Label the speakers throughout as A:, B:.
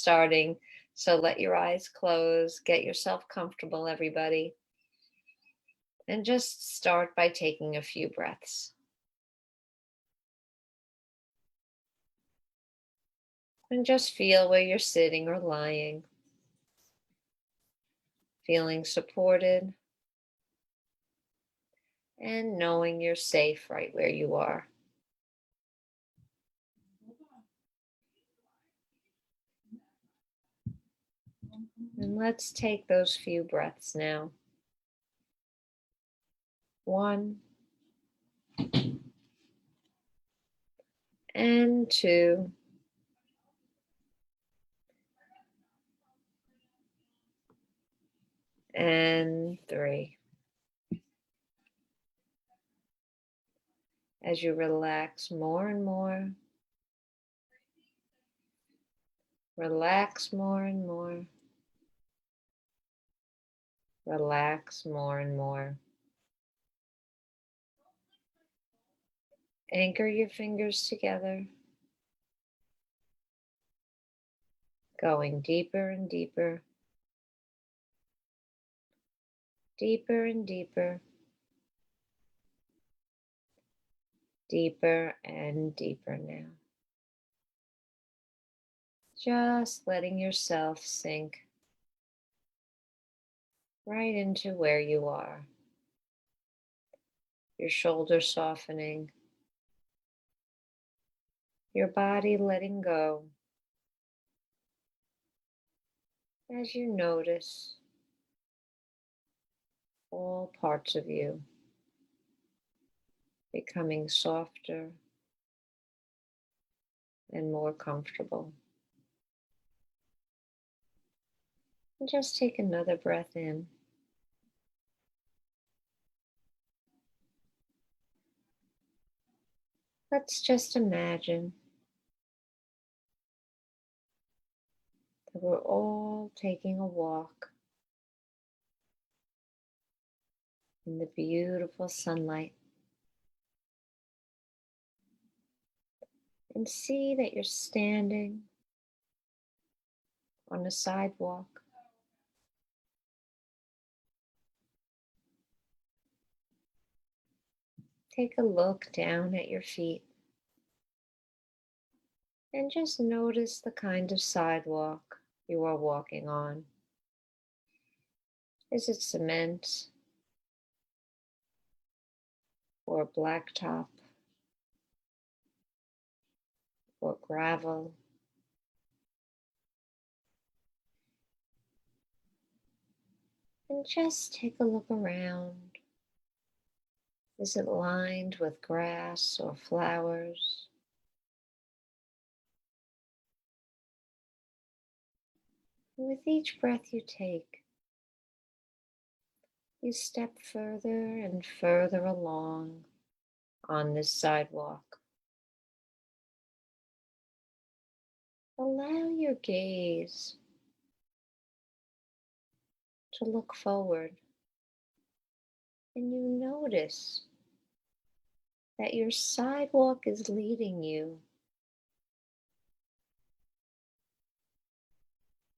A: starting. So let your eyes close, get yourself comfortable, everybody. And just start by taking a few breaths. And just feel where you're sitting or lying. Feeling supported. And knowing you're safe right where you are. And let's take those few breaths now. 1 and 2 and 3. As you relax more and more, relax more and more, relax more and more. Anchor your fingers together, going deeper and deeper, deeper and deeper, deeper and deeper now. Just letting yourself sink right into where you are. Your shoulders softening, your body letting go as you notice all parts of you becoming softer and more comfortable. And just take another breath in. Let's just imagine that we're all taking a walk in the beautiful sunlight. And see that you're standing on a sidewalk. Take a look down at your feet and just notice the kind of sidewalk you are walking on. Is it cement or blacktop or gravel? And just take a look around. Is it lined with grass or flowers? And with each breath you take, you step further and further along on this sidewalk. Allow your gaze to look forward, and you notice that your sidewalk is leading you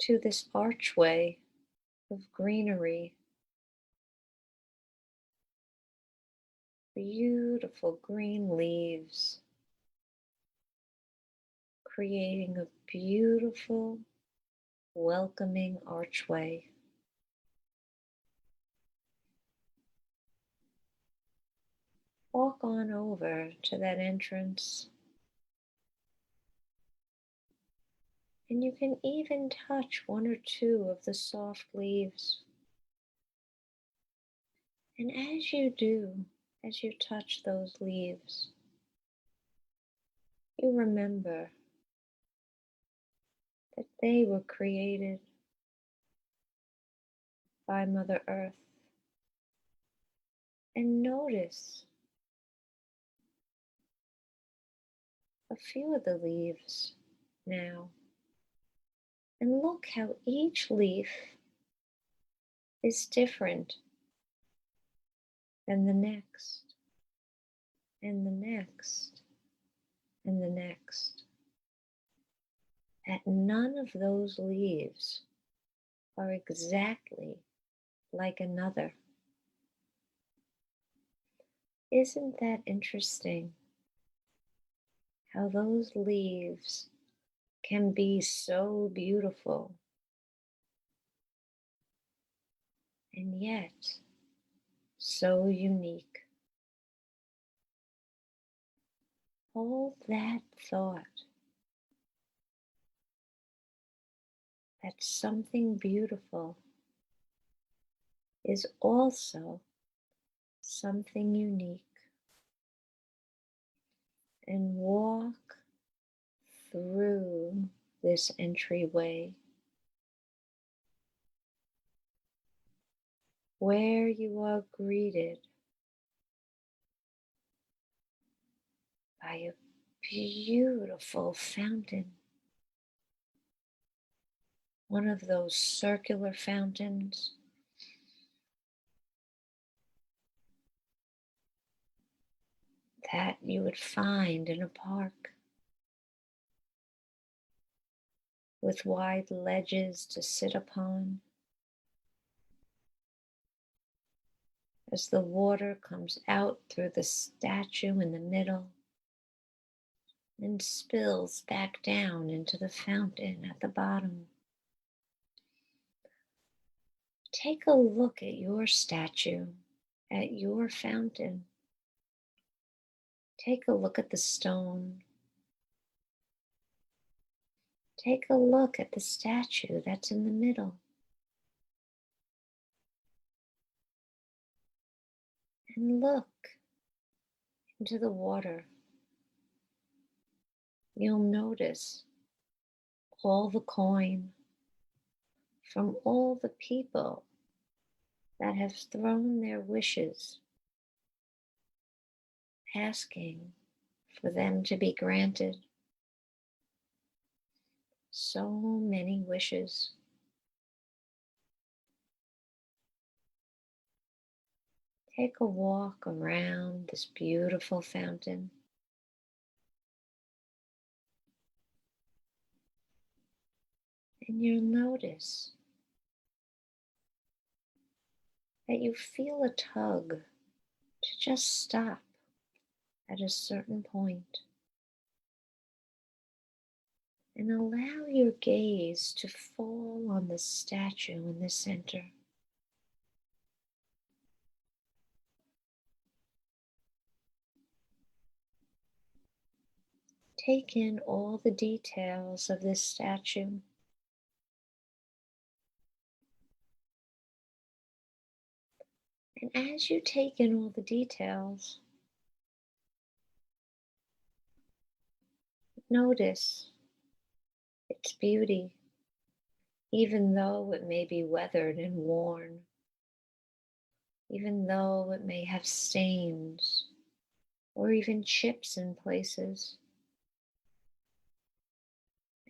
A: to this archway of greenery. Beautiful green leaves, creating a beautiful, welcoming archway. Walk on over to that entrance, and you can even touch 1 or 2 of the soft leaves. And as you do, as you touch those leaves, you remember that they were created by Mother Earth. And notice a few of the leaves now. And look how each leaf is different than the next, and the next, and the next. that none of those leaves are exactly like another. Isn't that interesting? How those leaves can be so beautiful and yet so unique. Hold that thought that something beautiful is also something unique, and walk through this entryway where you are greeted by a beautiful fountain. One of those circular fountains that you would find in a park with wide ledges to sit upon. As the water comes out through the statue in the middle and spills back down into the fountain at the bottom. Take a look at your statue, at your fountain. Take a look at the stone. Take a look at the statue that's in the middle. And look into the water. You'll notice all the coin from all the people that have thrown their wishes, asking for them to be granted. So many wishes. Take a walk around this beautiful fountain. And you'll notice that you feel a tug to just stop at a certain point and allow your gaze to fall on the statue in the center. Take in all the details of this statue. And as you take in all the details, notice its beauty, even though it may be weathered and worn, even though it may have stains or even chips in places.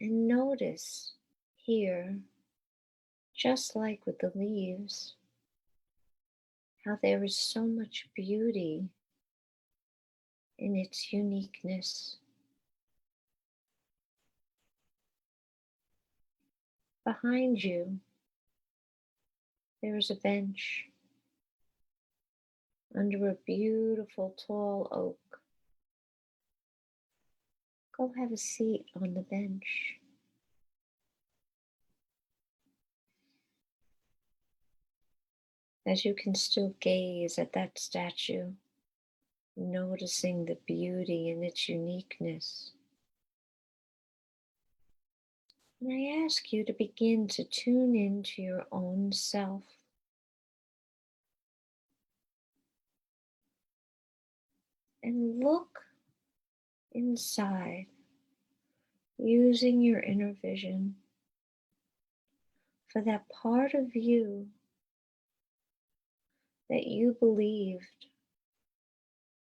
A: And notice here, just like with the leaves, how there is so much beauty in its uniqueness. Behind you, there is a bench under a beautiful tall oak. Go have a seat on the bench. As you can still gaze at that statue, noticing the beauty and its uniqueness. And I ask you to begin to tune into your own self. And look inside, using your inner vision for that part of you that you believed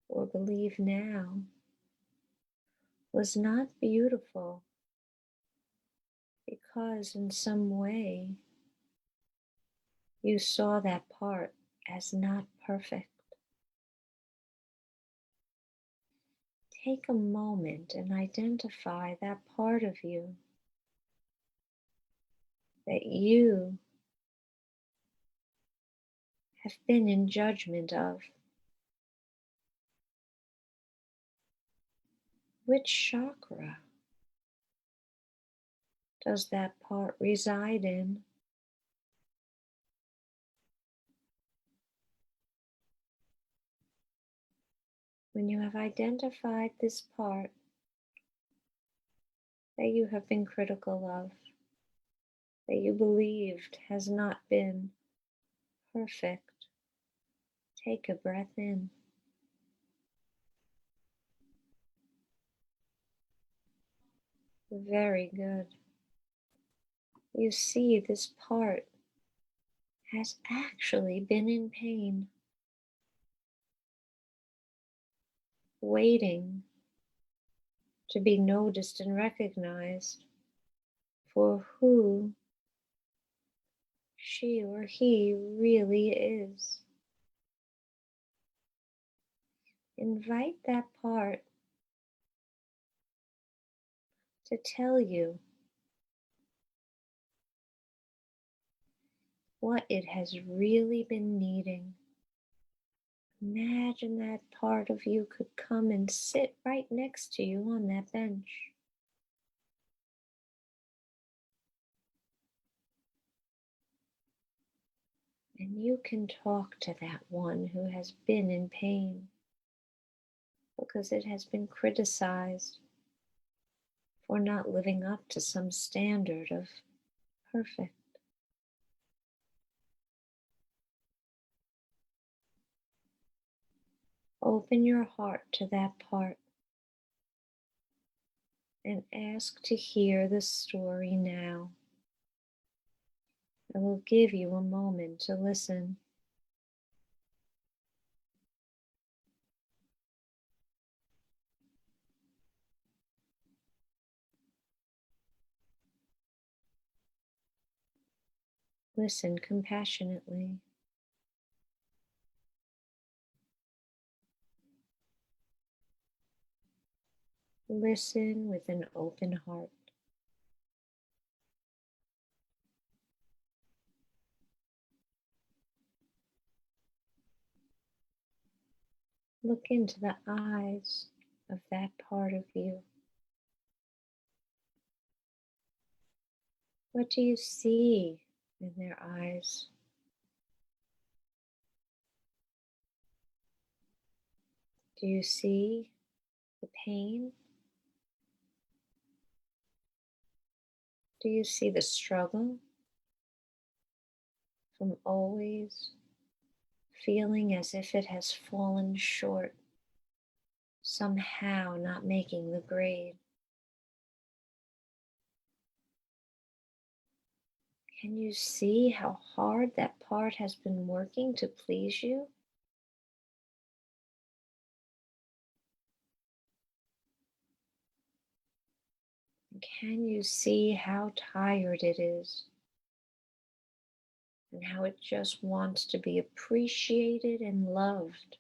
A: or believe now was not beautiful because in some way you saw that part as not perfect. Take a moment and identify that part of you that you have been in judgment of. Which chakra does that part reside in? When you have identified this part that you have been critical of, that you believed has not been perfect, take a breath in. Very good. You see, this part has actually been in pain, waiting to be noticed and recognized for who she or he really is. Invite that part to tell you what it has really been needing. Imagine that part of you could come and sit right next to you on that bench. And you can talk to that one who has been in pain because it has been criticized for not living up to some standard of perfect. Open your heart to that part and ask to hear the story now. I will give you a moment to listen. Listen compassionately. Listen with an open heart. Look into the eyes of that part of you. What do you see in their eyes? Do you see the pain? Do you see the struggle from always feeling as if it has fallen short, somehow not making the grade? Can you see how hard that part has been working to please you? Can you see how tired it is and how it just wants to be appreciated and loved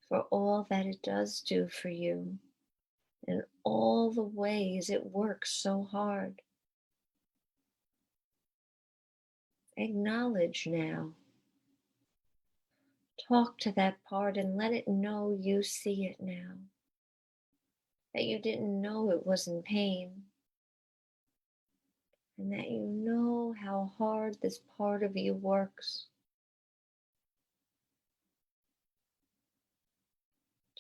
A: for all that it does do for you and all the ways it works so hard? Acknowledge now. Talk to that part and let it know you see it now, that you didn't know it was in pain, and that you know how hard this part of you works.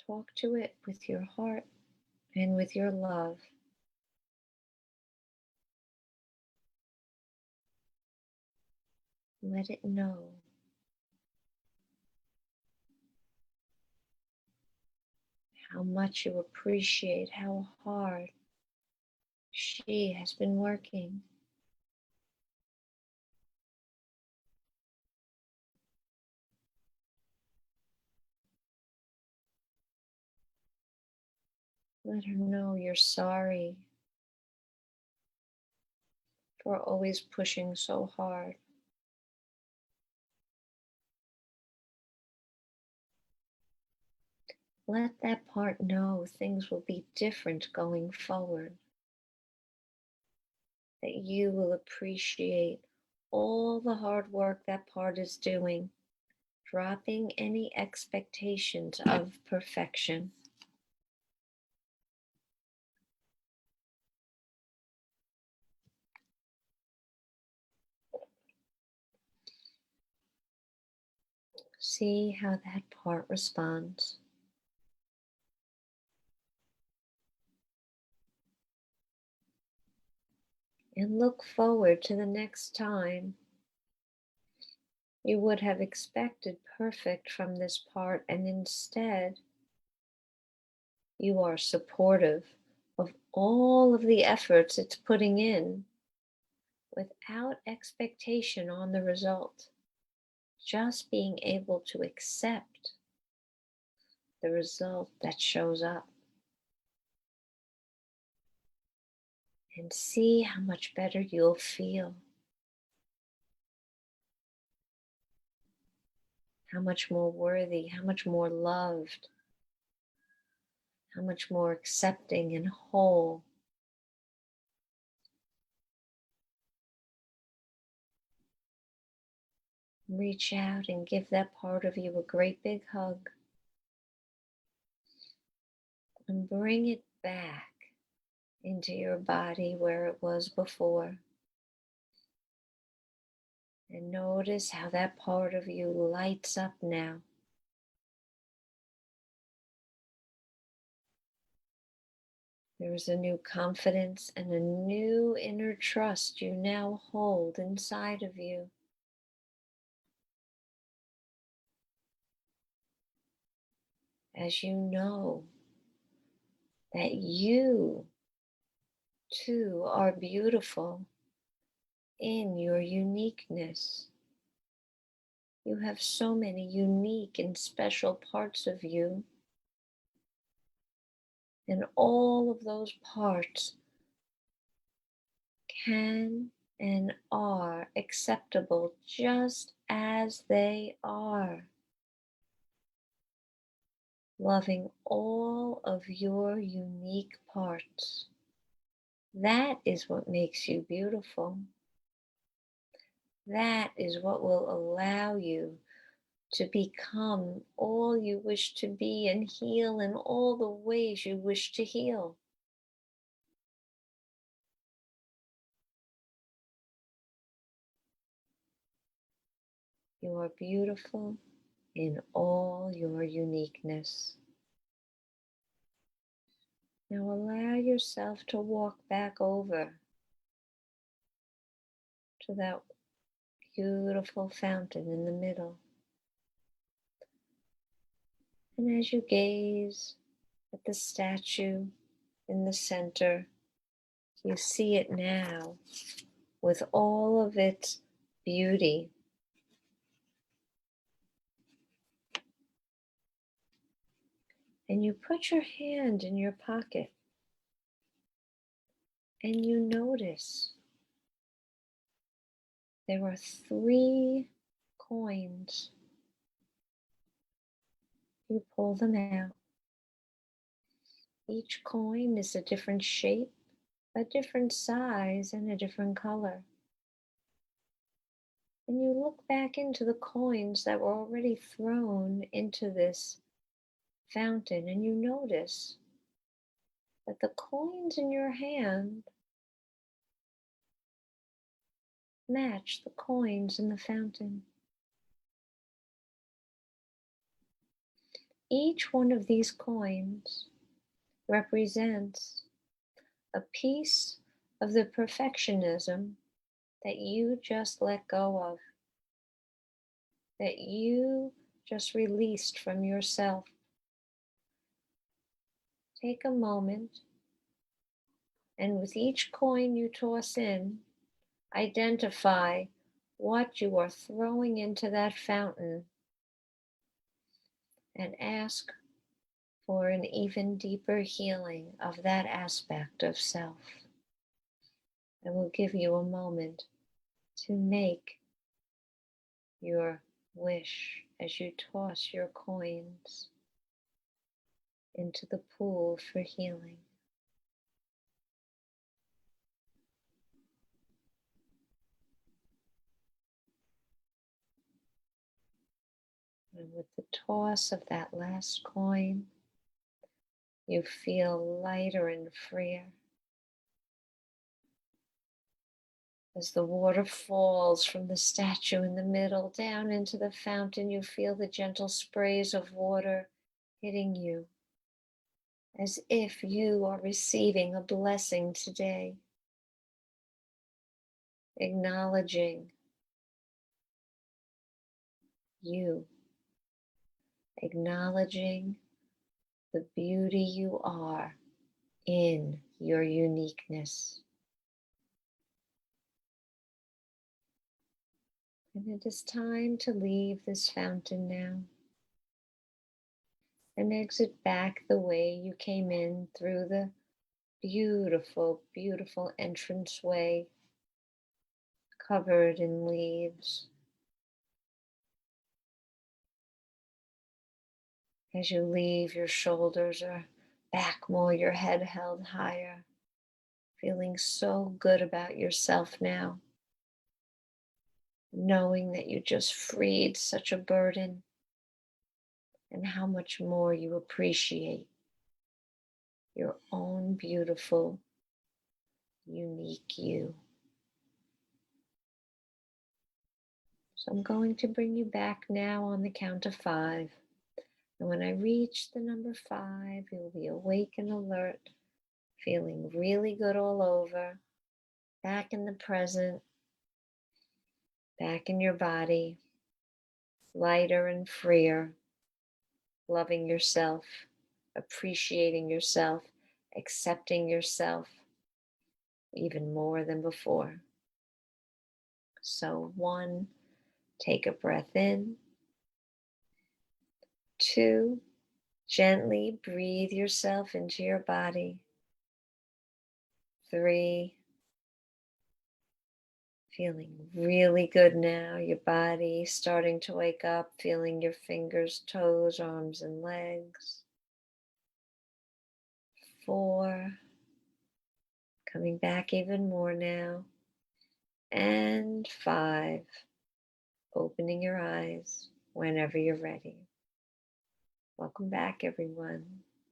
A: Talk to it with your heart and with your love. Let it know how much you appreciate how hard she has been working. Let her know you're sorry for always pushing so hard. Let that part know things will be different going forward. that you will appreciate all the hard work that part is doing, dropping any expectations of perfection. See how that part responds. And look forward to the next time you would have expected perfect from this part, and instead you are supportive of all of the efforts it's putting in without expectation on the result, just being able to accept the result that shows up. And see how much better you'll feel, how much more worthy, how much more loved, how much more accepting and whole. Reach out and give that part of you a great big hug and bring it back into your body where it was before. And notice how that part of you lights up now. There's a new confidence and a new inner trust you now hold inside of you. As you know that you too are beautiful in your uniqueness. You have so many unique and special parts of you, and all of those parts can and are acceptable just as they are. Loving all of your unique parts. That is what makes you beautiful. That is what will allow you to become all you wish to be and heal in all the ways you wish to heal. You are beautiful in all your uniqueness. Now allow yourself to walk back over to that beautiful fountain in the middle. And as you gaze at the statue in the center, you see it now with all of its beauty. And you put your hand in your pocket and you notice there are 3 coins. You pull them out. Each coin is a different shape, a different size, and a different color. And you look back into the coins that were already thrown into this fountain, and you notice that the coins in your hand match the coins in the fountain. Each one of these coins represents a piece of the perfectionism that you just let go of, that you just released from yourself. Take a moment, and with each coin you toss in, identify what you are throwing into that fountain and ask for an even deeper healing of that aspect of self. I will give you a moment to make your wish as you toss your coins into the pool for healing. And with the toss of that last coin, you feel lighter and freer. As the water falls from the statue in the middle down into the fountain, you feel the gentle sprays of water hitting you, as if you are receiving a blessing today, acknowledging you, acknowledging the beauty you are in your uniqueness. And it is time to leave this fountain now and exit back the way you came in, through the beautiful, beautiful entranceway covered in leaves. As you leave, your shoulders are back more, your head held higher, feeling so good about yourself now, knowing that you just freed such a burden and how much more you appreciate your own beautiful, unique you. So I'm going to bring you back now on the count of 5. And when I reach the number 5, you'll be awake and alert, feeling really good all over, back in the present, back in your body, lighter and freer, loving yourself, appreciating yourself, accepting yourself even more than before. So 1, take a breath in. 2, gently breathe yourself into your body. 3, feeling really good now, your body starting to wake up, feeling your fingers, toes, arms, and legs. 4, coming back even more now. And 5, opening your eyes whenever you're ready. Welcome back, everyone.